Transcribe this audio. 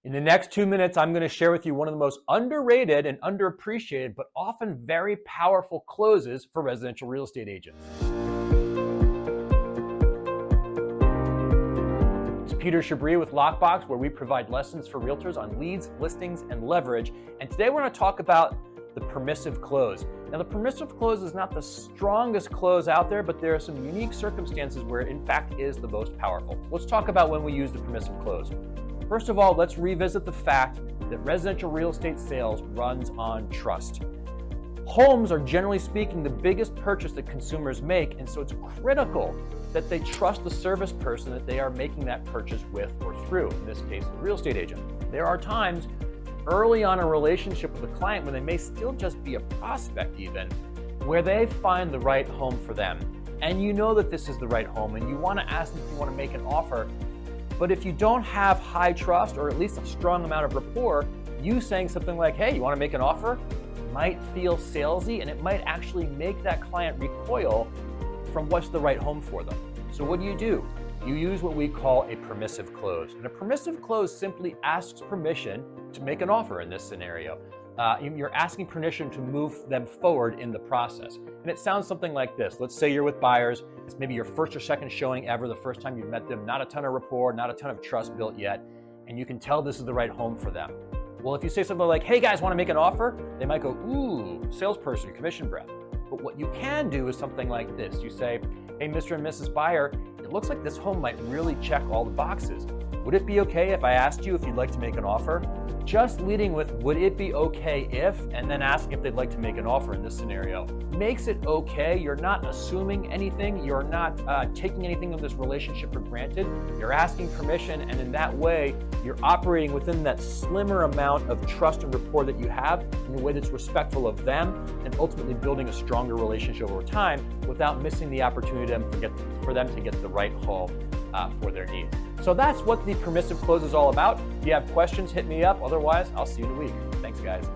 In the next 2 minutes, I'm going to share with you one of the most underrated and underappreciated, but often very powerful closes for residential real estate agents. It's Peter Chabris with Lockbox, where we provide lessons for realtors on leads, listings, and leverage. And today we're going to talk about the permissive close. Now, the permissive close is not the strongest close out there, but there are some unique circumstances where it in fact is the most powerful. Let's talk about when we use the permissive close. First of all, let's revisit the fact that residential real estate sales runs on trust. Homes are, generally speaking, the biggest purchase that consumers make, and so it's critical that they trust the service person that they are making that purchase with or through, in this case, the real estate agent. There are times early on in a relationship with a client when they may still just be a prospect even, where they find the right home for them. And you know that this is the right home, and you want to ask them if you want to make an offer. But if you don't have high trust, or at least a strong amount of rapport, you saying something like, hey, you want to make an offer, might feel salesy, and it might actually make that client recoil from what's the right home for them. So what do? You use what we call a permissive close. And a permissive close simply asks permission to make an offer in this scenario. You're asking permission to move them forward in the process. And it sounds something like this. Let's say you're with buyers. It's maybe your first or second showing ever, the first time you've met them, not a ton of rapport, not a ton of trust built yet, and you can tell this is the right home for them. Well, if you say something like, hey guys, want to make an offer? They might go, ooh, salesperson, commission breath. But what you can do is something like this. You say, hey, Mr. and Mrs. Buyer, it looks like this home might really check all the boxes. Would it be okay if I asked you if you'd like to make an offer? Just leading with, would it be okay if, and then asking if they'd like to make an offer in this scenario. Makes it okay. You're not assuming anything. You're not taking anything of this relationship for granted. You're asking permission, and in that way, you're operating within that slimmer amount of trust and rapport that you have in a way that's respectful of them, and ultimately building a stronger relationship over time without missing the opportunity for them to get the right home for their needs. So that's what the permissive close is all about. If you have questions, hit me up. Otherwise, I'll see you in a week. Thanks, guys.